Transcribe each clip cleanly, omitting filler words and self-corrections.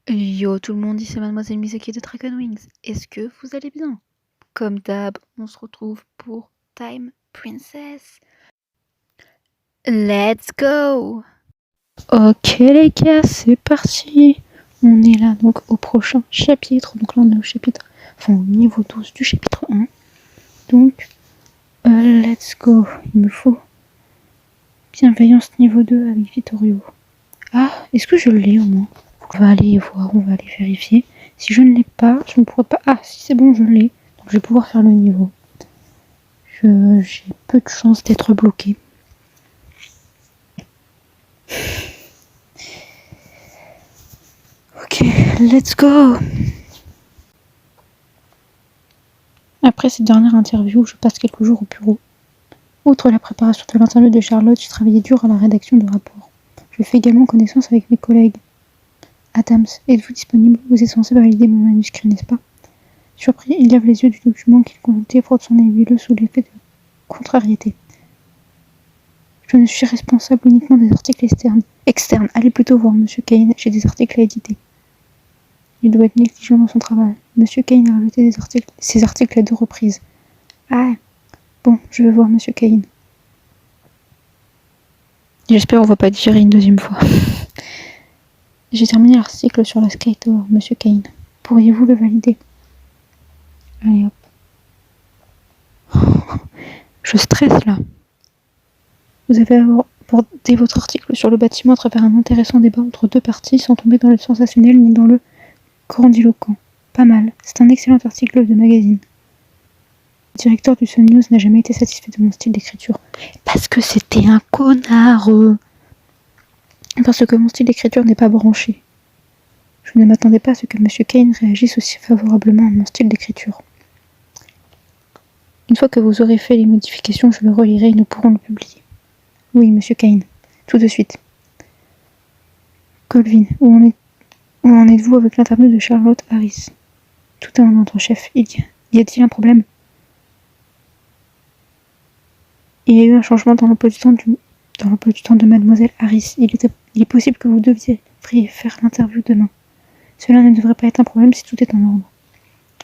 Yo tout le monde, ici Mademoiselle Misaki de Dragon Wings. Est-ce que vous allez bien? Comme d'hab, on se retrouve pour Time Princess. Let's go! Ok les gars, c'est parti. On est là donc au prochain chapitre. Donc là on est au chapitre, enfin au niveau 12 du chapitre 1. Donc, let's go. Il me faut bienveillance niveau 2 avec Vittorio. Ah, est-ce que je l'ai au moins? On va aller voir, on va aller vérifier. Si je ne l'ai pas, je ne pourrai pas... Ah, si c'est bon, je l'ai. Donc je vais pouvoir faire le niveau. J'ai peu de chance d'être bloqué. Ok, let's go. Après cette dernière interview, je passe quelques jours au bureau. Outre la préparation de l'interview de Charlotte, j'ai travaillé dur à la rédaction de rapports. Je fais également connaissance avec mes collègues. Adams, êtes-vous disponible? Vous êtes censé valider mon manuscrit, n'est-ce pas? Surpris, il lève les yeux du document qu'il consultait, frotte son nez huileux sous l'effet de contrariété. Je ne suis responsable uniquement des articles externes. Allez plutôt voir Monsieur Kane, j'ai des articles à éditer. Il doit être négligent dans son travail. Monsieur Kane a rajouté ses articles à 2 reprises. Ah, bon, je vais voir Monsieur Kane. J'espère qu'on va pas digérer une deuxième fois. J'ai terminé l'article sur la Sky Tower, Monsieur Kane. Pourriez-vous le valider? Allez hop. Je stresse là. Vous avez abordé votre article sur le bâtiment à travers un intéressant débat entre 2 parties sans tomber dans le sensationnel ni dans le grandiloquent. Pas mal. C'est un excellent article de magazine. Le directeur du Sun News n'a jamais été satisfait de mon style d'écriture. Parce que c'était un connard. Parce que mon style d'écriture n'est pas branché. Je ne m'attendais pas à ce que M. Kane réagisse aussi favorablement à mon style d'écriture. Une fois que vous aurez fait les modifications, je le relirai et nous pourrons le publier. Oui, M. Kane. Tout de suite. Colvin, où en êtes-vous avec l'interview de Charlotte Harris? Tout est en ordre, chef. Y a-t-il un problème? Il y a eu un changement dans l'emploi du temps de Mademoiselle Harris. Il est possible que vous devriez faire l'interview demain. Cela ne devrait pas être un problème si tout est en ordre.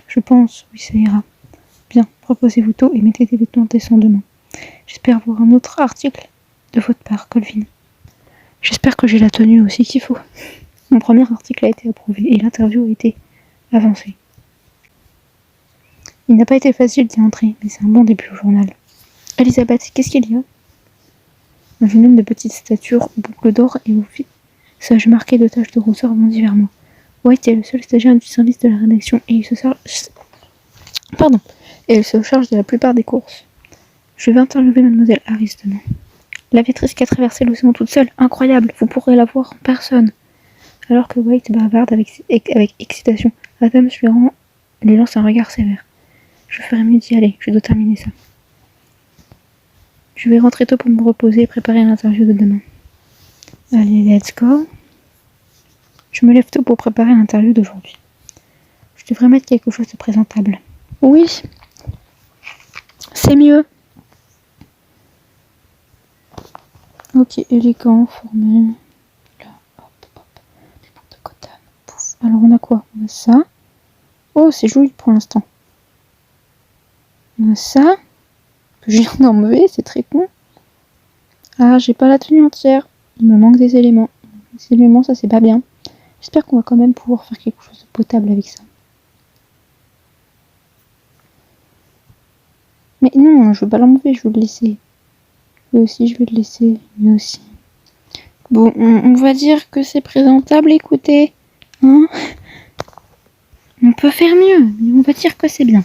Je pense, oui, ça ira. Bien, reposez-vous tôt et mettez des vêtements décents demain. J'espère voir un autre article de votre part, Colvin. J'espère que j'ai la tenue aussi qu'il faut. Mon premier article a été approuvé et l'interview a été avancée. Il n'a pas été facile d'y entrer, mais c'est un bon début au journal. Elisabeth, qu'est-ce qu'il y a? Un jeune homme de petite stature, aux boucles d'or et au visage marqué de taches de rousseur bondit vers moi. White est le seul stagiaire du service de la rédaction et il se charge de la plupart des courses. Je vais interviewer Mademoiselle Harris demain. La vitrice qui a traversé l'océan toute seule, incroyable, vous pourrez la voir en personne. Alors que White bavarde avec excitation, Adams lui lance un regard sévère. Je ferai mieux d'y aller, je dois terminer ça. Je vais rentrer tôt pour me reposer et préparer l'interview de demain. Allez, let's go. Je me lève tôt pour préparer l'interview d'aujourd'hui. Je devrais mettre quelque chose de présentable. Oui, c'est mieux. Ok, élégant, formel. Là, hop. Des boucles de cotone. Pouf. Alors on a quoi? On a ça. Oh, c'est joli pour l'instant. On a ça. Que je viens d'enlever, c'est très con. Ah, j'ai pas la tenue entière. Il me manque des éléments. Ces éléments, ça c'est pas bien. J'espère qu'on va quand même pouvoir faire quelque chose de potable avec ça. Mais non, je veux pas l'enlever, je veux le laisser. Lui aussi, je vais le laisser. Lui aussi. Bon, on va dire que c'est présentable, écoutez. Hein? On peut faire mieux, mais on va dire que c'est bien.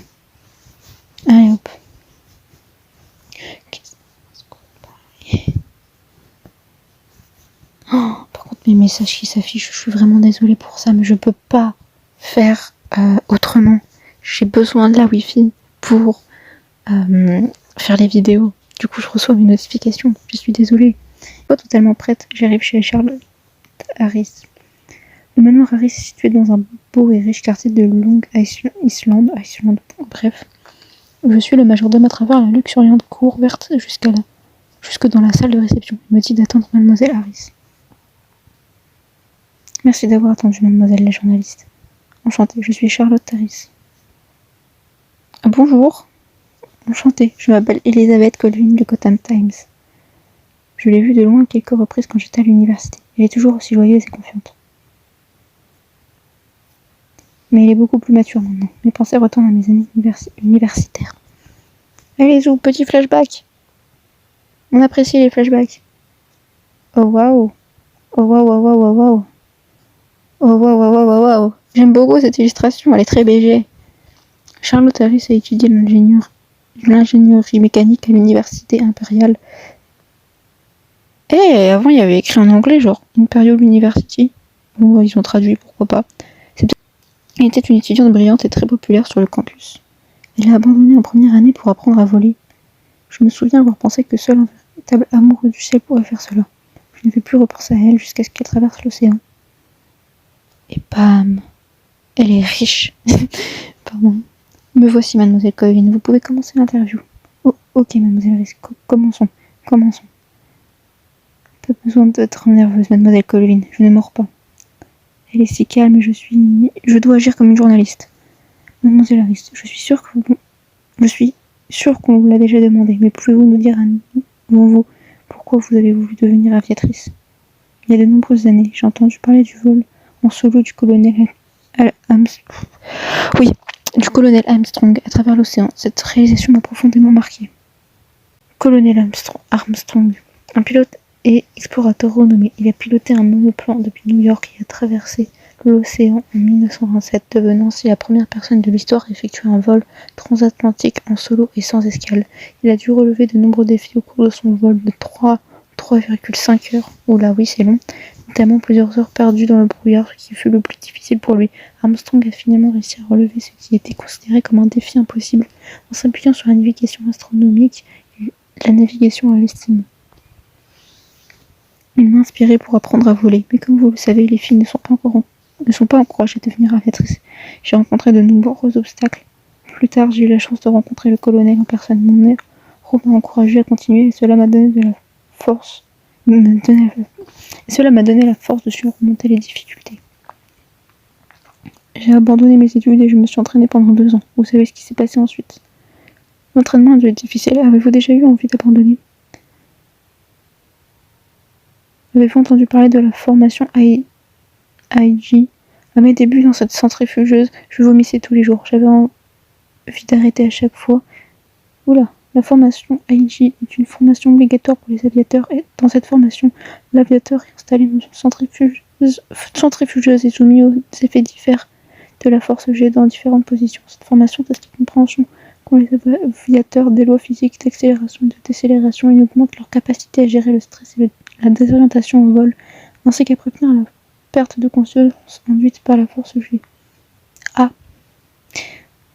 Allez, hop. Oh, par contre, mes messages qui s'affichent, je suis vraiment désolée pour ça, mais je peux pas faire autrement. J'ai besoin de la Wi-Fi pour faire les vidéos. Du coup, je reçois mes notifications. Je suis désolée. Pas totalement prête. J'arrive chez Charlotte Harris. Le manoir Harris est situé dans un beau et riche quartier de Long Island. Bref. Je suis le majordome à travers la luxuriante cour verte jusque dans la salle de réception. Il me dit d'attendre Mademoiselle Harris. Merci d'avoir attendu, mademoiselle la journaliste. Enchantée, je suis Charlotte Harris. Ah, bonjour. Enchantée, je m'appelle Elizabeth Colvin du Gotham Times. Je l'ai vue de loin à quelques reprises quand j'étais à l'université. Elle est toujours aussi joyeuse et confiante. Mais elle est beaucoup plus mature maintenant. Mes pensées retournent à mes années universitaires. Allez-y, petit flashback. On apprécie les flashbacks. Oh waouh. Oh waouh, waouh, waouh, waouh. Oh waouh, waouh, waouh, waouh. J'aime beaucoup cette illustration, elle est très BG. Charlotte Harris a étudié l'ingénierie mécanique à l'université impériale. Et avant, il y avait écrit en anglais, genre Imperial University. Bon, ils ont traduit, pourquoi pas. Elle était une étudiante brillante et très populaire sur le campus. Elle a abandonné en première année pour apprendre à voler. Je me souviens avoir pensé que seul un véritable amoureux du ciel pourrait faire cela. Je ne vais plus repenser à elle jusqu'à ce qu'elle traverse l'océan. Et bam! Elle est riche. Pardon. Me voici, mademoiselle Colvin. Vous pouvez commencer l'interview. Oh, ok, mademoiselle Harris. Commençons. Pas besoin d'être nerveuse, mademoiselle Colvin. Je ne mords pas. Elle est si calme et je dois agir comme une journaliste. Mademoiselle Harris, je suis sûre qu'on vous l'a déjà demandé, mais pouvez-vous nous dire à nouveau pourquoi vous avez voulu devenir aviatrice? Il y a de nombreuses années, j'ai entendu parler du vol en solo du colonel Armstrong à travers l'océan. Cette réalisation m'a profondément marquée. Colonel Armstrong, un pilote et explorateur renommé, il a piloté un monoplan depuis New York et a traversé l'océan en 1927, devenant ainsi la première personne de l'histoire à effectuer un vol transatlantique en solo et sans escale. Il a dû relever de nombreux défis au cours de son vol de 3,5 heures. Oula, oui, c'est long. Notamment plusieurs heures perdues dans le brouillard, ce qui fut le plus difficile pour lui. Armstrong a finalement réussi à relever ce qui était considéré comme un défi impossible en s'appuyant sur la navigation astronomique et la navigation à l'estime. Il m'a inspiré pour apprendre à voler, mais comme vous le savez, les filles ne sont pas encouragées à devenir aviatrices. J'ai rencontré de nombreux obstacles. Plus tard, j'ai eu la chance de rencontrer le colonel en personne. Mon héros m'a encouragé à continuer et cela m'a donné la force de surmonter les difficultés. J'ai abandonné mes études et je me suis entraînée pendant 2 ans. Vous savez ce qui s'est passé ensuite. L'entraînement a dû être difficile. Avez-vous déjà eu envie d'abandonner? Avez-vous entendu parler de la formation IG? À mes débuts dans cette centrifugeuse, je vomissais tous les jours. J'avais envie d'arrêter à chaque fois. Oula, la formation IG est une formation obligatoire pour les aviateurs et dans cette formation, l'aviateur est installé dans une centrifugeuse et soumis aux effets divers de la force G dans différentes positions. Cette formation teste la compréhension qu'ont les aviateurs des lois physiques d'accélération et de décélération et augmente leur capacité à gérer le stress et la désorientation au vol, ainsi qu'à prévenir la perte de conscience induite par la force G. Ah,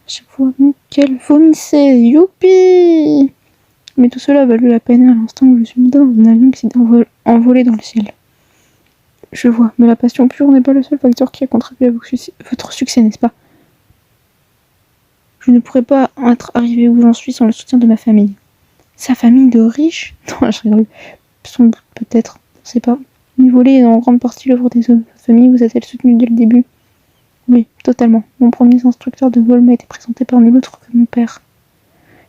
je vois qu'elle vomissait, youpi! Mais tout cela a valu la peine à l'instant où je suis montée dans un avion qui s'est envolé dans le ciel. Je vois, mais la passion pure n'est pas le seul facteur qui a contribué à votre succès, n'est-ce pas? Je ne pourrais pas être arrivée où j'en suis sans le soutien de ma famille. Sa famille de riches? Non, je rigole. Sans doute, peut-être, on ne sait pas. Mais voler est en grande partie l'œuvre des hommes. Votre famille vous a-t-elle soutenu dès le début? Oui, totalement. Mon premier instructeur de vol m'a été présenté par nul autre que mon père.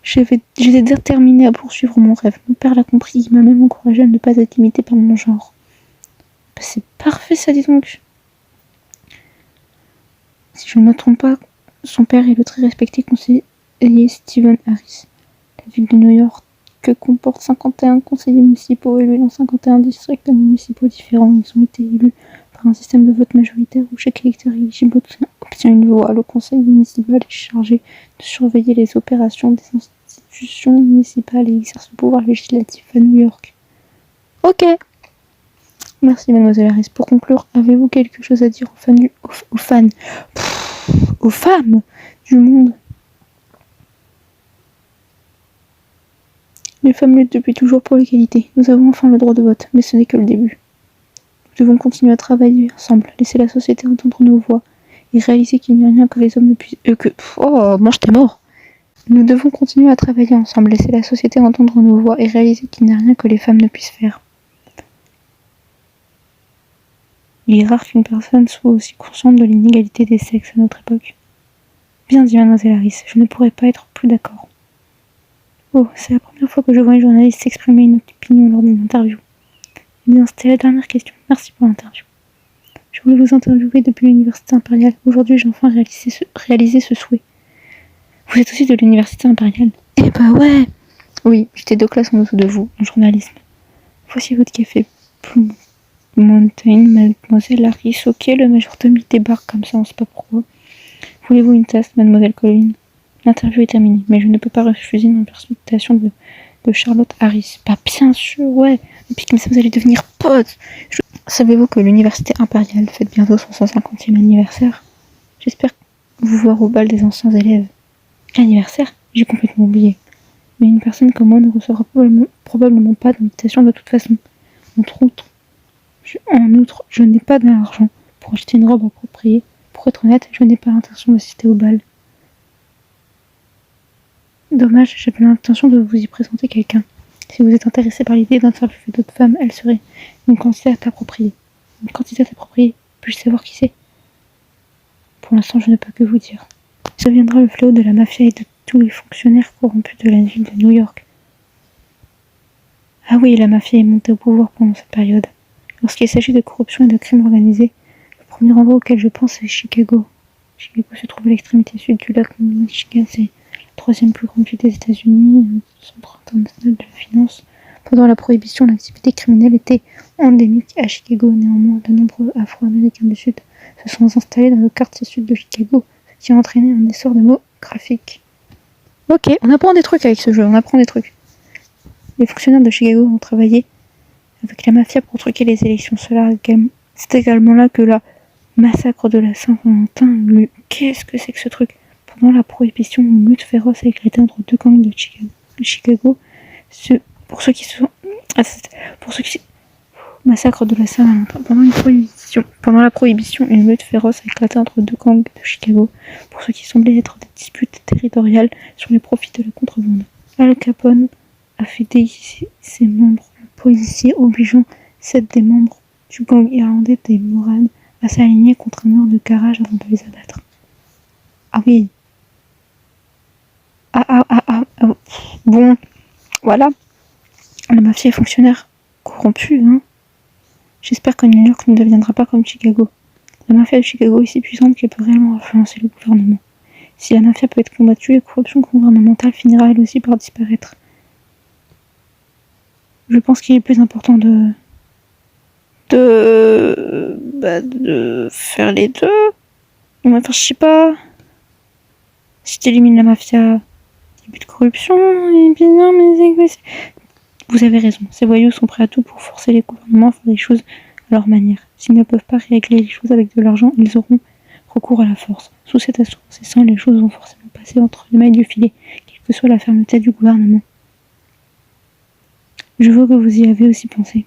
J'étais déterminée à poursuivre mon rêve. Mon père l'a compris, il m'a même encouragé à ne pas être limitée par mon genre. Bah, c'est parfait ça, dis donc. Si je ne me trompe pas, son père est le très respecté conseiller Stephen Harris. La ville de New York comporte 51 conseillers municipaux élus dans 51 districts municipaux différents. Ils ont été élus par un système de vote majoritaire où chaque électeur éligible obtient une voix. Le conseil municipal est chargé de surveiller les opérations des institutions municipales et exerce le pouvoir législatif à New York. Ok. Merci mademoiselle Harris. Pour conclure, avez-vous quelque chose à dire aux femmes du monde? Les femmes luttent depuis toujours pour l'égalité. Nous avons enfin le droit de vote, mais ce n'est que le début. Nous devons continuer à travailler ensemble, laisser la société entendre nos voix et réaliser qu'il n'y a rien que les hommes ne puissent... mange tes morts. Nous devons continuer à travailler ensemble, laisser la société entendre nos voix et réaliser qu'il n'y a rien que les femmes ne puissent faire. Il est rare qu'une personne soit aussi consciente de l'inégalité des sexes à notre époque. Bien dit mademoiselle Harris, je ne pourrais pas être plus d'accord. Oh, c'est la première fois que je vois une journaliste s'exprimer une opinion lors d'une interview. Eh bien, c'était la dernière question. Merci pour l'interview. Je voulais vous interviewer depuis l'université impériale. Aujourd'hui, j'ai enfin réalisé ce souhait. Vous êtes aussi de l'université impériale? Eh bah ouais! Oui, j'étais 2 classes en dessous de vous, en journalisme. Voici votre café. Plum Mountain, mademoiselle Harris. Ok, le majordome débarque comme ça, on sait pas pourquoi. Voulez-vous une tasse, mademoiselle Colline? L'interview est terminée, mais je ne peux pas refuser une représentation de Charlotte Harris. Bah bien sûr, ouais. Et puis comme ça, vous allez devenir potes. Savez-vous que l'université impériale fête bientôt son 150e anniversaire? J'espère vous voir au bal des anciens élèves. L'anniversaire? J'ai complètement oublié. Mais une personne comme moi ne recevra probablement pas d'invitation de toute façon. En outre, je n'ai pas d'argent pour acheter une robe appropriée. Pour être honnête, je n'ai pas l'intention d'assister au bal. Dommage, j'avais l'intention de vous y présenter quelqu'un. Si vous êtes intéressé par l'idée d'interviewer d'autres femmes, elle serait une candidate appropriée. Une candidate appropriée? Puis-je savoir qui c'est? Pour l'instant, je ne peux que vous dire. Ça deviendra le fléau de la mafia et de tous les fonctionnaires corrompus de la ville de New York. Ah oui, la mafia est montée au pouvoir pendant cette période. Lorsqu'il s'agit de corruption et de crimes organisés, le premier endroit auquel je pense est Chicago. Chicago se trouve à l'extrémité sud du lac Michigan, c'est la 3e plus grande ville des États-Unis, centre international de la finance. Pendant la prohibition, l'activité criminelle était endémique à Chicago. Néanmoins, de nombreux Afro-Américains du Sud se sont installés dans le quartier sud de Chicago, ce qui a entraîné un essor démographique. Ok, on apprend des trucs avec ce jeu, on apprend des trucs. Les fonctionnaires de Chicago ont travaillé avec la mafia pour truquer les élections. C'est également là que la massacre de la Saint-Valentin. Qu'est-ce que c'est que ce truc? Pendant la prohibition, une lutte féroce a éclaté entre 2 gangs de Chicago. Massacre de la Saint-Valentin. Pendant la prohibition, une lutte féroce a éclaté entre 2 gangs de Chicago pour ce qui semblait être des disputes territoriales sur les profits de la contrebande. Al Capone a fait déguiser ses membres en policiers, obligeant 7 des membres du gang irlandais des Moran à s'aligner contre un mur de garage avant de les abattre. Ah oui. Bon, voilà. La mafia est fonctionnaire corrompue, hein. J'espère que New York ne deviendra pas comme Chicago. La mafia de Chicago est si puissante qu'elle peut réellement influencer le gouvernement. Si la mafia peut être combattue, la corruption gouvernementale finira elle aussi par disparaître. Je pense qu'il est plus important de faire les deux. Enfin, je sais pas. Si tu élimines la mafia, il n'y a plus de corruption, et bien non, mais vous avez raison. Ces voyous sont prêts à tout pour forcer les gouvernements à faire les choses à leur manière. S'ils ne peuvent pas régler les choses avec de l'argent, ils auront recours à la force. Sous cette assaut incessant, les choses vont forcément passer entre les mailles du filet, quelle que soit la fermeté du gouvernement. Je vois que vous y avez aussi pensé.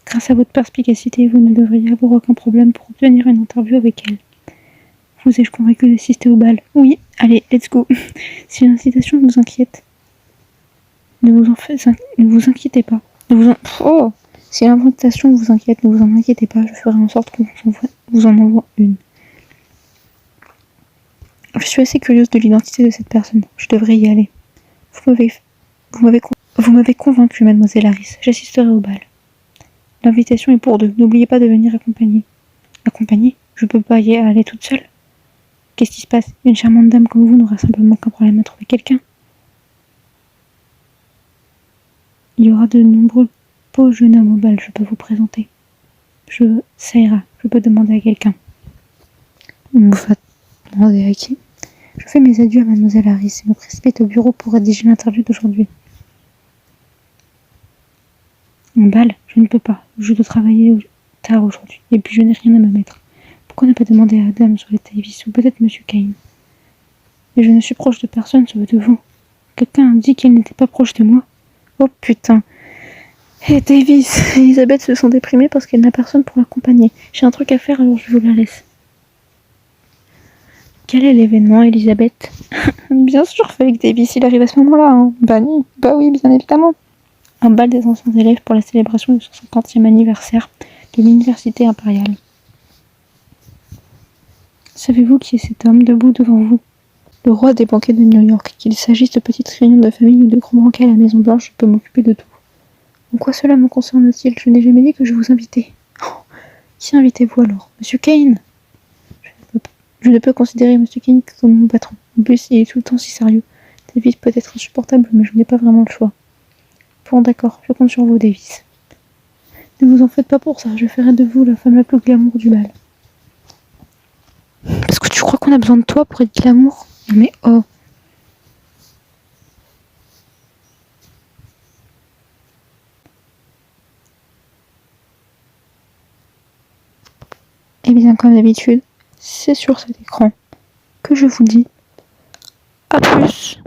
Grâce à votre perspicacité, vous ne devriez avoir aucun problème pour obtenir une interview avec elle. Vous ai-je convaincu d'assister au bal? Oui, allez, let's go. Si l'incitation vous inquiète, ne vous inquiétez pas. Si l'invitation vous inquiète, ne vous en inquiétez pas, je ferai en sorte qu'on vous en envoie une. Je suis assez curieuse de l'identité de cette personne. Je devrais y aller. Vous m'avez convaincu, mademoiselle Harris. J'assisterai au bal. L'invitation est pour 2. N'oubliez pas de venir accompagner. Accompagner? Je peux pas y aller toute seule. Qu'est-ce qui se passe? Une charmante dame comme vous n'aura simplement qu'un problème à trouver quelqu'un. Il y aura de nombreux beaux jeunes hommes au bal, je peux vous présenter. Ça ira, je peux demander à quelqu'un. Vous faites demander à qui? Je fais mes adieux à mademoiselle Harris et me précipite au bureau pour rédiger l'interview d'aujourd'hui. Un bal? Je ne peux pas. Je dois travailler tard aujourd'hui. Et puis je n'ai rien à me mettre. Pourquoi ne pas demander à Adam sur la télévision? Peut-être Monsieur Kane. Et je ne suis proche de personne sauf de vous. Quelqu'un a dit qu'il n'était pas proche de moi. Oh putain. Hé Davis, Elisabeth se sent déprimée parce qu'elle n'a personne pour l'accompagner. J'ai un truc à faire alors je vous la laisse. Quel est l'événement, Elisabeth? Bien sûr, Félix Davis, il arrive à ce moment-là. Hein. Bah oui, bien évidemment. Un bal des anciens élèves pour la célébration du 150e anniversaire de l'université impériale. Savez-vous qui est cet homme debout devant vous? Le roi des banquets de New York. Qu'il s'agisse de petites réunions de famille ou de grands banquets à la Maison Blanche, je peux m'occuper de tout. En quoi cela me concerne-t-il? Je n'ai jamais dit que je vous invitais. Oh, qui invitez-vous alors? Monsieur Kane? Je ne peux considérer Monsieur Kane comme mon patron. En plus, il est tout le temps si sérieux. Davis peut être insupportable, mais je n'ai pas vraiment le choix. Bon, d'accord, je compte sur vous, Davis. Ne vous en faites pas pour ça, je ferai de vous la femme la plus glamour du bal. Est-ce que tu crois qu'on a besoin de toi pour être glamour? Mais oh! Eh bien, comme d'habitude, c'est sur cet écran que je vous dis à plus.